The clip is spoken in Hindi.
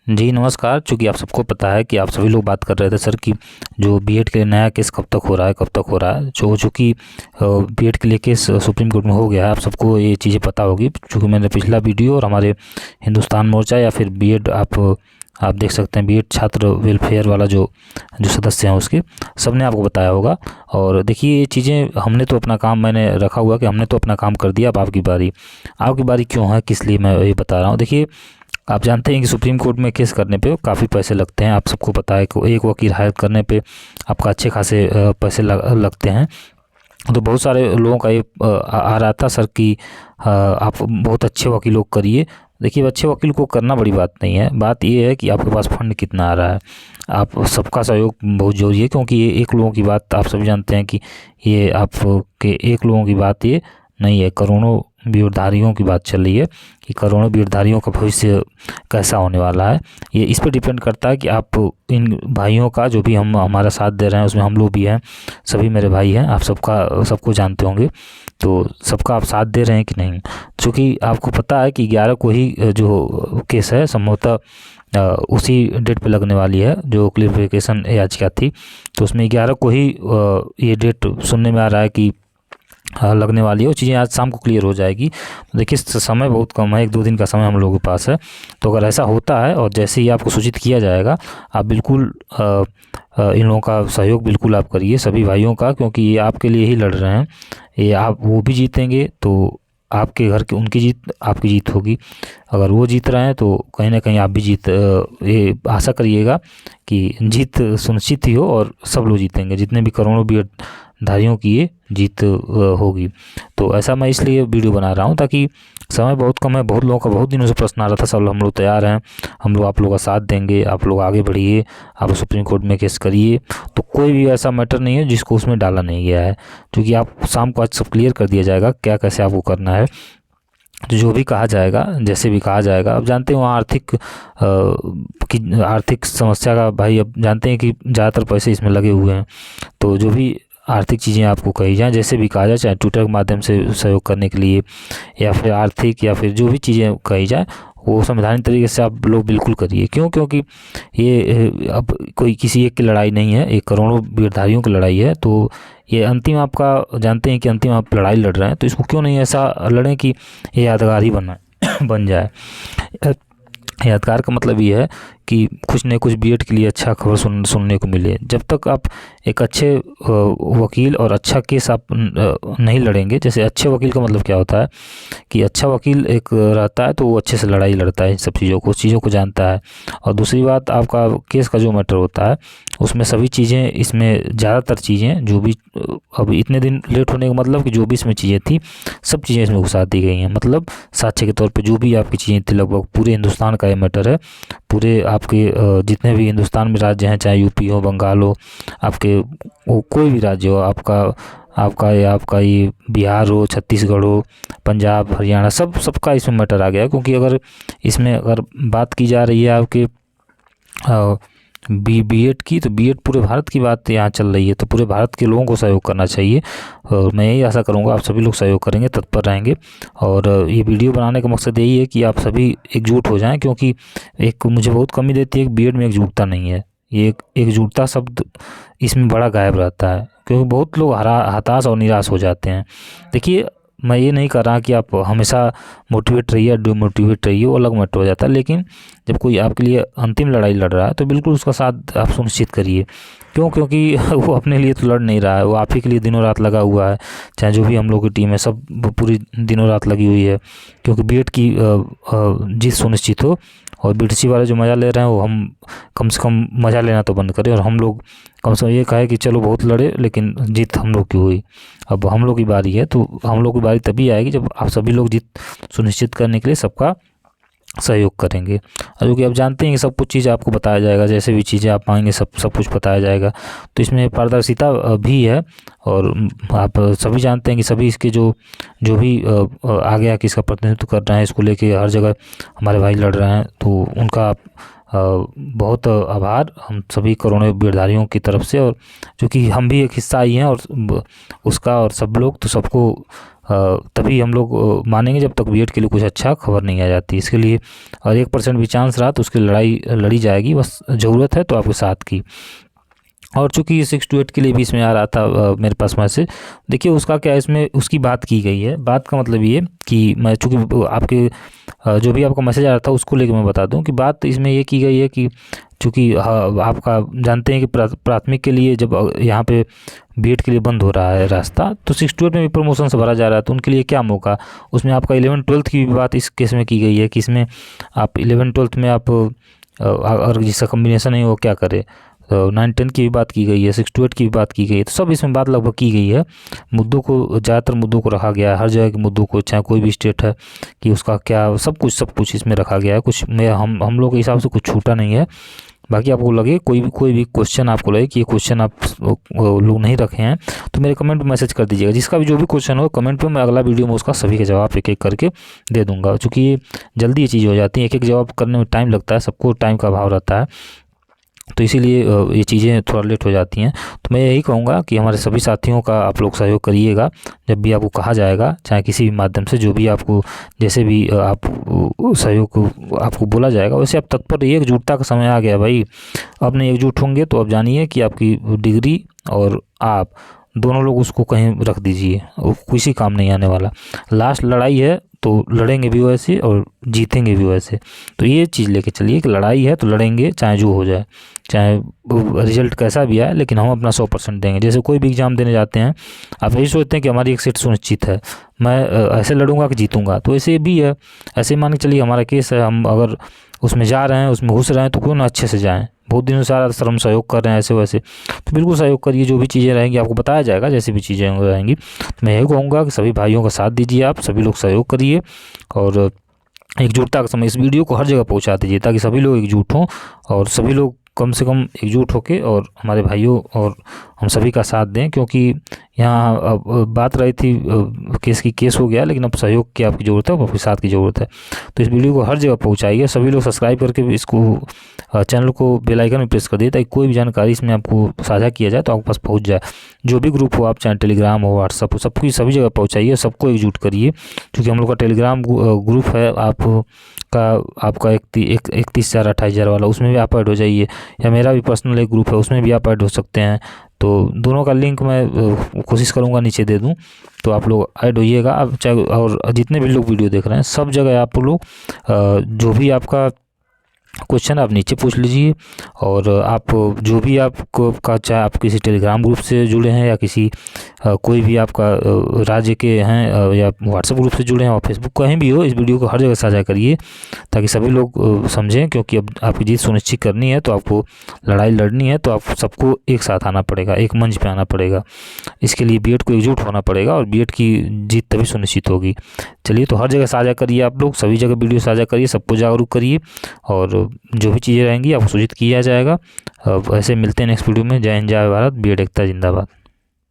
जी नमस्कार। चूँकि आप सबको पता है कि आप सभी लोग बात कर रहे थे सर कि जो बीएड के लिए नया केस कब तक हो रहा है, कब तक हो रहा है। जो चूँकि बीएड के लिए केस सुप्रीम कोर्ट में हो गया है, आप सबको ये चीज़ें पता होगी। चूँकि मैंने पिछला वीडियो और हमारे हिंदुस्तान मोर्चा या फिर बीएड आप देख सकते हैं, बीएड छात्र वेलफेयर वाला जो जो सदस्य हैं उसके सब ने आपको बताया होगा। और देखिए ये चीज़ें हमने तो अपना काम, मैंने रखा हुआ कि हमने तो अपना काम कर दिया। अब आपकी बारी क्यों है, किस लिए मैं ये बता रहा हूँ। देखिए आप जानते हैं कि सुप्रीम कोर्ट में केस करने पे काफ़ी पैसे लगते हैं। आप सबको पता है कि एक वकील हायर करने पे आपका अच्छे खासे पैसे लगते हैं। तो बहुत सारे लोगों का ये आ रहा था सर कि आप बहुत अच्छे वकीलों को करिए। देखिए अच्छे वकील को करना बड़ी बात नहीं है, बात ये है कि आपके पास फंड कितना आ रहा है। आप सबका सहयोग बहुत ज़रूरी है, क्योंकि ये एक लोगों की बात, आप सभी जानते हैं कि ये आपके एक लोगों की बात ये नहीं है, करोड़ों बीएडधारियों की बात चल रही है कि करोड़ों बीएडधारियों का भविष्य कैसा होने वाला है। ये इस पर डिपेंड करता है कि आप इन भाइयों का, जो भी हम हमारा साथ दे रहे हैं उसमें हम लोग भी हैं, सभी मेरे भाई हैं, आप सबको जानते होंगे। तो सबका आप साथ दे रहे हैं कि नहीं। चूँकि आपको पता है कि 11 को ही जो केस है संभवतः उसी डेट पे लगने वाली है, जो क्लियरिफिकेशन याचिका थी। तो उसमें 11 को ही ये डेट सुनने में आ रहा है कि लगने वाली है। वो चीज़ें आज शाम को क्लियर हो जाएगी। देखिए समय बहुत कम है, 1-2 दिन का समय हम लोगों के पास है। तो अगर ऐसा होता है और जैसे ही आपको सूचित किया जाएगा, आप बिल्कुल इन लोगों का सहयोग बिल्कुल आप करिए, सभी भाइयों का, क्योंकि ये आपके लिए ही लड़ रहे हैं। ये आप वो भी जीतेंगे तो आपके घर की उनकी जीत आपकी जीत होगी। अगर वो जीत रहे हैं तो कहीं ना कहीं आप भी ये आशा करिएगा कि जीत सुनिश्चित ही हो और सब लोग जीतेंगे, जितने भी करोड़ों भी धारियों की ये जीत होगी। तो ऐसा मैं इसलिए वीडियो बना रहा हूँ ताकि समय बहुत कम है। बहुत लोगों का बहुत दिनों से प्रश्न आ रहा था, सब हम लोग तैयार हैं, हम लोग आप लोगों का साथ देंगे, आप लोग आगे बढ़िए, आप सुप्रीम कोर्ट में केस करिए। तो कोई भी ऐसा मैटर नहीं है जिसको उसमें डाला नहीं गया है, क्योंकि आप शाम को आज सब क्लियर कर दिया जाएगा क्या कैसे आपको करना है। तो जो भी कहा जाएगा, जैसे भी कहा जाएगा, अब जानते हैं वहाँ आर्थिक समस्या का, भाई अब जानते हैं कि ज़्यादातर पैसे इसमें लगे हुए हैं। तो जो भी आर्थिक चीज़ें आपको कही जाएँ, जैसे भी कहा जाए, चाहे ट्विटर के माध्यम से सहयोग करने के लिए या फिर आर्थिक या फिर जो भी चीज़ें कही जाए, वो संवैधानिक तरीके से आप लोग बिल्कुल करिए। क्यों? क्योंकि ये अब कोई किसी एक की लड़ाई नहीं है, ये करोड़ों बीएडधारियों की लड़ाई है। तो ये अंतिम, आपका जानते हैं कि अंतिम आप लड़ाई लड़ रहे हैं, तो इसको क्यों नहीं ऐसा लड़ें कि ये यादगार ही बन जाए। यादगार का मतलब ये है कि कुछ न कुछ बीएड के लिए अच्छा खबर सुनने को मिले। जब तक आप एक अच्छे वकील और अच्छा केस आप नहीं लड़ेंगे, जैसे अच्छे वकील का मतलब क्या होता है कि अच्छा वकील एक रहता है तो वो अच्छे से लड़ाई लड़ता है, इन सब चीज़ों को जानता है। और दूसरी बात, आपका केस का जो मैटर होता है उसमें सभी चीज़ें, इसमें ज़्यादातर चीज़ें जो भी अब इतने दिन लेट होने का मतलब कि जो भी इसमें चीज़ें थी सब चीज़ें इसमें घुसा दी गई हैं। मतलब साक्ष्य के तौर पे जो भी आपकी चीज़ें थी, लगभग पूरे हिंदुस्तान का ये मैटर है। पूरे आपके जितने भी हिंदुस्तान में राज्य हैं, चाहे यूपी हो, बंगाल हो, आपके कोई भी राज्य हो, आपका ये बिहार हो, छत्तीसगढ़ हो, पंजाब, हरियाणा, सबका इसमें मैटर आ गया। क्योंकि अगर बात की जा रही है आपके बीएड की, तो बीएड पूरे भारत की बात यहाँ चल रही है, तो पूरे भारत के लोगों को सहयोग करना चाहिए। और मैं यही आशा करूँगा आप सभी लोग सहयोग करेंगे, तत्पर रहेंगे। और ये वीडियो बनाने का मकसद यही है कि आप सभी एकजुट हो जाएं, क्योंकि एक मुझे बहुत कमी देती है कि बीएड में एकजुटता नहीं है। ये एकजुटता शब्द इसमें बड़ा गायब रहता है, क्योंकि बहुत लोग हताश और निराश हो जाते हैं। देखिए मैं ये नहीं कर रहा कि आप हमेशा मोटिवेट रहिए, डिमोटिवेट रहिए, वो अलग मैटर हो जाता है। लेकिन जब कोई आपके लिए अंतिम लड़ाई लड़ रहा है तो बिल्कुल उसका साथ आप सुनिश्चित करिए। क्यों? क्योंकि वो अपने लिए तो लड़ नहीं रहा है, वो आप ही के लिए दिनों रात लगा हुआ है। चाहे जो भी हम लोग की टीम है, सब पूरी दिनों रात लगी हुई है, क्योंकि बीएड की जीत सुनिश्चित हो। और बीटीसी वाले जो मज़ा ले रहे हैं, वो हम कम से कम मज़ा लेना तो बंद करें, और हम लोग कम से कम ये कहे कि चलो बहुत लड़े लेकिन जीत हम लोग की हुई। अब हम लोग की बारी है, तो हम लोग की बारी तभी आएगी जब आप सभी लोग जीत सुनिश्चित करने के लिए सबका सहयोग करेंगे। और जो कि आप जानते हैं कि सब कुछ चीज़ आपको बताया जाएगा, जैसे भी चीज़ें आप मांगेंगे सब कुछ बताया जाएगा। तो इसमें पारदर्शिता भी है। और आप सभी जानते हैं कि सभी इसके जो जो भी आगे आके इसका प्रतिनिधित्व कर रहे हैं, इसको लेके हर जगह हमारे भाई लड़ रहे हैं, तो उनका बहुत आभार हम सभी करोड़ों बीएडधारियों की तरफ से। और जो कि हम भी एक हिस्सा ही हैं और उसका, और सब लोग तो सबको तभी हम लोग मानेंगे जब तक बीएड के लिए कुछ अच्छा खबर नहीं आ जाती। इसके लिए और 1% भी चांस रहा तो उसकी लड़ाई लड़ी जाएगी, बस ज़रूरत है तो आपके साथ की। और चूँकि 6 to 8 के लिए भी इसमें आ रहा था मेरे पास मैसेज, देखिए उसका क्या इसमें उसकी बात की गई है। बात का मतलब ये कि मैं चूँकि आपके जो भी आपका मैसेज आ रहा था उसको लेकर मैं बता दूं कि बात इसमें ये की गई है कि चूँकि आपका जानते हैं कि प्राथमिक के लिए जब यहाँ पे बीएड के लिए बंद हो रहा है रास्ता, तो 6 to 8 में भी प्रमोशन से भरा जा रहा है, तो उनके लिए क्या मौका। उसमें आपका 11-12 की भी बात इस केस में की गई है कि इसमें आप 11-12 में आप अगर जिसका कम्बिनेशन है वो क्या करे। तो 9-10 की भी बात की गई है, 6 to 8 की भी बात की गई है, तो सब इसमें बात लगभग की गई है। मुद्दों को ज़्यादातर मुद्दों को रखा गया है, हर जगह के मुद्दों को, चाहे कोई भी स्टेट है कि उसका क्या सब कुछ इसमें रखा गया है। कुछ में हम लोग के हिसाब से कुछ छूटा नहीं है। बाकी आपको लगे कोई भी क्वेश्चन आपको लगे कि ये क्वेश्चन आप लोग नहीं रखे हैं तो मेरे कमेंट में मैसेज कर दीजिएगा। जिसका भी जो भी क्वेश्चन हो कमेंट पे, मैं अगला वीडियो में उसका सभी के जवाब एक एक करके दे दूंगा। चूँकि ये जल्दी ये चीज़ हो जाती है, एक एक जवाब करने में टाइम लगता है, सबको टाइम का अभाव रहता है, तो इसीलिए ये चीज़ें थोड़ा लेट हो जाती हैं। तो मैं यही कहूँगा कि हमारे सभी साथियों का आप लोग सहयोग करिएगा। जब भी आपको कहा जाएगा, चाहे किसी भी माध्यम से, जो भी आपको जैसे भी आप सहयोग आपको बोला जाएगा, वैसे आप तत्पर रहिए। एकजुटता का समय आ गया भाई। अब नहीं एकजुट होंगे तो अब जानिए कि आपकी डिग्री और आप दोनों लोग उसको कहीं रख दीजिए, वो किसी काम नहीं आने वाला। लास्ट लड़ाई है तो लड़ेंगे भी वैसे और जीतेंगे भी वैसे। तो ये चीज़ लेके चलिए कि लड़ाई है तो लड़ेंगे, चाहे जो हो जाए, चाहे रिजल्ट कैसा भी आए, लेकिन हम अपना 100% देंगे। जैसे कोई भी एग्ज़ाम देने जाते हैं, आप यही सोचते हैं कि हमारी एक सीट सुनिश्चित है, मैं ऐसे लड़ूंगा कि जीतूंगा, तो ऐसे भी है। ऐसे मान के चलिए हमारा केस है, हम अगर उसमें जा रहे हैं, उसमें घुस रहे हैं, तो क्यों ना अच्छे से जाएँ। बहुत दिनों से सारा श्रम सहयोग कर रहे हैं ऐसे वैसे, तो बिल्कुल सहयोग करिए। जो भी चीज़ें रहेंगी आपको बताया जाएगा, जैसी भी चीज़ें रहेंगी। तो मैं यही कहूँगा कि सभी भाइयों का साथ दीजिए, आप सभी लोग सहयोग करिए और एकजुटता का समय इस वीडियो को हर जगह पहुंचा दीजिए, ताकि सभी लोग एकजुट हों और सभी लोग कम से कम एकजुट होकर और हमारे भाइयों और हम सभी का साथ दें। क्योंकि यहाँ अब बात रही थी केस हो गया, लेकिन अब सहयोग की आपकी ज़रूरत है, आपके साथ की ज़रूरत है। तो इस वीडियो को हर जगह पहुँचाइए, सभी लोग सब्सक्राइब करके इसको चैनल को बेल आइकन में प्रेस कर दिए, ताकि कोई भी जानकारी इसमें आपको साझा किया जाए तो आपके पास पहुँच जाए। जो भी ग्रुप हो, आप चाहे टेलीग्राम हो, व्हाट्सअप हो, सबकी सभी जगह पहुँचाइए, सबको एकजुट करिए। क्योंकि हम लोग का टेलीग्राम ग्रुप है आपका 31,000-28,000 वाला, उसमें भी आप ऐड हो जाइए, या मेरा भी पर्सनल एक ग्रुप है, उसमें भी आप ऐड हो सकते हैं। तो दोनों का लिंक मैं कोशिश करूंगा नीचे दे दूं, तो आप लोग ऐड होइएगा। अब चाहे और जितने भी लोग वीडियो देख रहे हैं, सब जगह आप लोग जो भी आपका क्वेश्चन आप नीचे पूछ लीजिए। और आप जो भी आपको का, चाहे आप किसी टेलीग्राम ग्रुप से जुड़े हैं या किसी कोई भी आपका राज्य के हैं या व्हाट्सएप ग्रुप से जुड़े हैं और फेसबुक कहीं भी हो, इस वीडियो को हर जगह साझा करिए, ताकि सभी लोग समझें। क्योंकि अब आपकी जीत सुनिश्चित करनी है, तो आपको लड़ाई लड़नी है, तो आप सबको एक साथ आना पड़ेगा, एक मंच पे आना पड़ेगा। इसके लिए बीएड को एकजुट होना पड़ेगा और बीएड की जीत तभी सुनिश्चित होगी। चलिए, तो हर जगह साझा करिए, आप लोग सभी जगह वीडियो साझा करिए, सबको जागरूक करिए और जो भी चीज़ें रहेंगी आपको सूचित किया जाएगा। ऐसे मिलते हैं नेक्स्ट वीडियो में। जय हिंद, जय भारत, बीएड एकता जिंदाबाद।